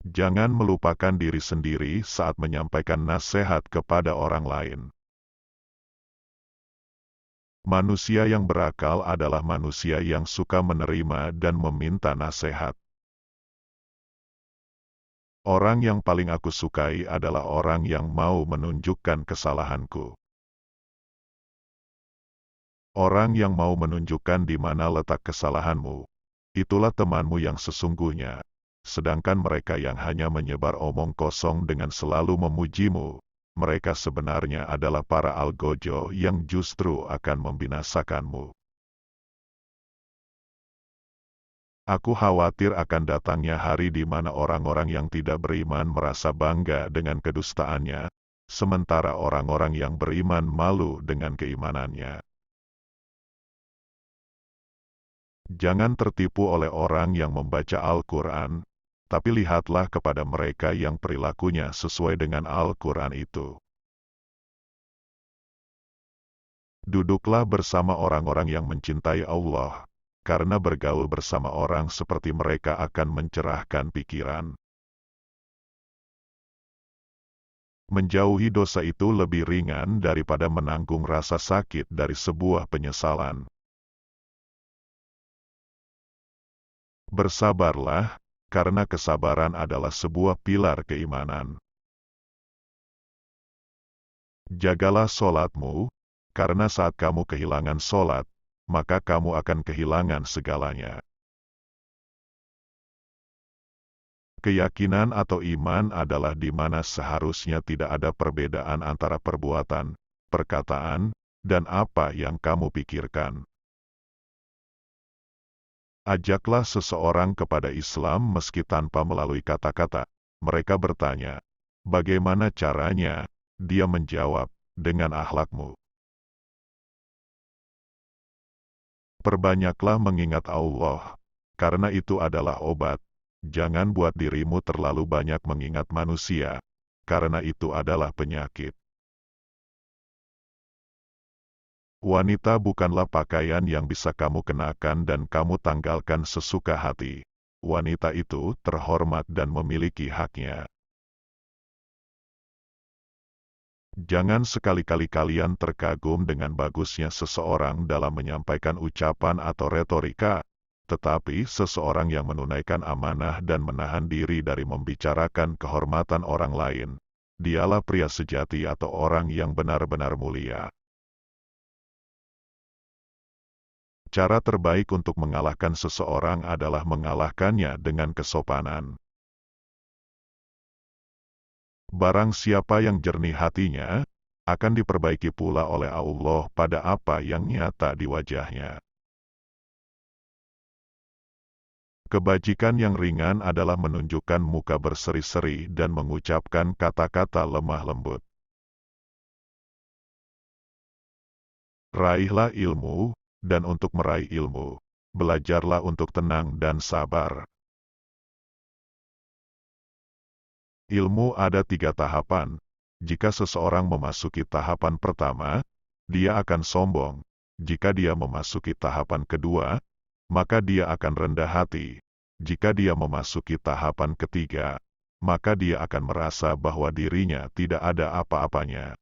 Jangan melupakan diri sendiri saat menyampaikan nasihat kepada orang lain. Manusia yang berakal adalah manusia yang suka menerima dan meminta nasihat. Orang yang paling aku sukai adalah orang yang mau menunjukkan kesalahanku. Orang yang mau menunjukkan di mana letak kesalahanmu, itulah temanmu yang sesungguhnya. Sedangkan mereka yang hanya menyebar omong kosong dengan selalu memujimu, mereka sebenarnya adalah para algojo yang justru akan membinasakanmu. Aku khawatir akan datangnya hari di mana orang-orang yang tidak beriman merasa bangga dengan kedustaannya, sementara orang-orang yang beriman malu dengan keimanannya. Jangan tertipu oleh orang yang membaca Al-Quran, tapi lihatlah kepada mereka yang perilakunya sesuai dengan Al-Quran itu. Duduklah bersama orang-orang yang mencintai Allah, karena bergaul bersama orang seperti mereka akan mencerahkan pikiran. Menjauhi dosa itu lebih ringan daripada menanggung rasa sakit dari sebuah penyesalan. Bersabarlah, karena kesabaran adalah sebuah pilar keimanan. Jagalah solatmu, karena saat kamu kehilangan solat, maka kamu akan kehilangan segalanya. Keyakinan atau iman adalah di mana seharusnya tidak ada perbedaan antara perbuatan, perkataan, dan apa yang kamu pikirkan. Ajaklah seseorang kepada Islam meski tanpa melalui kata-kata. Mereka bertanya, bagaimana caranya? Dia menjawab, dengan akhlakmu. Perbanyaklah mengingat Allah, karena itu adalah obat. Jangan buat dirimu terlalu banyak mengingat manusia, karena itu adalah penyakit. Wanita bukanlah pakaian yang bisa kamu kenakan dan kamu tanggalkan sesuka hati. Wanita itu terhormat dan memiliki haknya. Jangan sekali-kali kalian terkagum dengan bagusnya seseorang dalam menyampaikan ucapan atau retorika, tetapi seseorang yang menunaikan amanah dan menahan diri dari membicarakan kehormatan orang lain, dialah pria sejati atau orang yang benar-benar mulia. Cara terbaik untuk mengalahkan seseorang adalah mengalahkannya dengan kesopanan. Barang siapa yang jernih hatinya, akan diperbaiki pula oleh Allah pada apa yang nyata di wajahnya. Kebajikan yang ringan adalah menunjukkan muka berseri-seri dan mengucapkan kata-kata lemah lembut. Raihlah ilmu, dan untuk meraih ilmu, belajarlah untuk tenang dan sabar. Ilmu ada 3 tahapan. Jika seseorang memasuki tahapan pertama, dia akan sombong. Jika dia memasuki tahapan kedua, maka dia akan rendah hati. Jika dia memasuki tahapan ketiga, maka dia akan merasa bahwa dirinya tidak ada apa-apanya.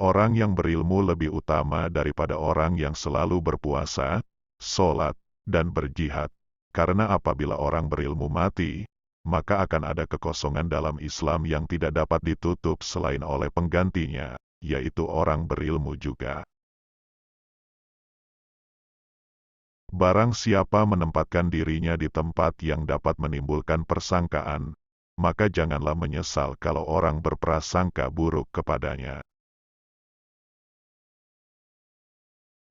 Orang yang berilmu lebih utama daripada orang yang selalu berpuasa, sholat, dan berjihad. Karena apabila orang berilmu mati, maka akan ada kekosongan dalam Islam yang tidak dapat ditutup selain oleh penggantinya, yaitu orang berilmu juga. Barang siapa menempatkan dirinya di tempat yang dapat menimbulkan persangkaan, maka janganlah menyesal kalau orang berprasangka buruk kepadanya.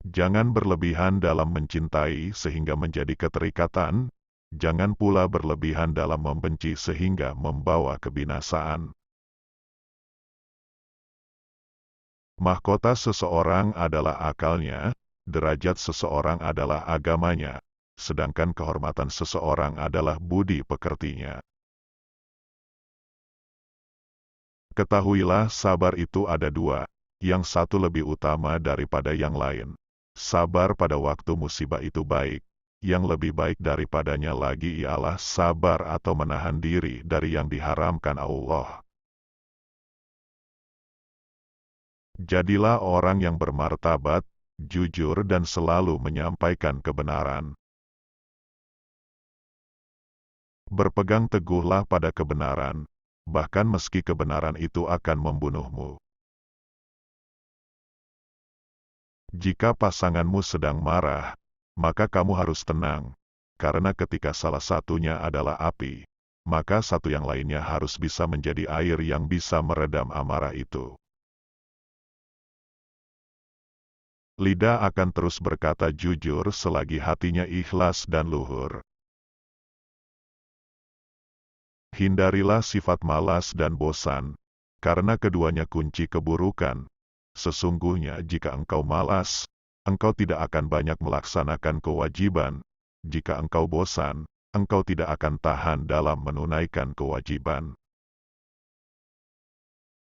Jangan berlebihan dalam mencintai sehingga menjadi keterikatan, jangan pula berlebihan dalam membenci sehingga membawa kebinasaan. Mahkota seseorang adalah akalnya, derajat seseorang adalah agamanya, sedangkan kehormatan seseorang adalah budi pekertinya. Ketahuilah sabar itu ada 2, yang satu lebih utama daripada yang lain. Sabar pada waktu musibah itu baik, yang lebih baik daripadanya lagi ialah sabar atau menahan diri dari yang diharamkan Allah. Jadilah orang yang bermartabat, jujur dan selalu menyampaikan kebenaran. Berpegang teguhlah pada kebenaran, bahkan meski kebenaran itu akan membunuhmu. Jika pasanganmu sedang marah, maka kamu harus tenang, karena ketika salah satunya adalah api, maka satu yang lainnya harus bisa menjadi air yang bisa meredam amarah itu. Lidah akan terus berkata jujur selagi hatinya ikhlas dan luhur. Hindarilah sifat malas dan bosan, karena keduanya kunci keburukan. Sesungguhnya jika engkau malas, engkau tidak akan banyak melaksanakan kewajiban. Jika engkau bosan, engkau tidak akan tahan dalam menunaikan kewajiban.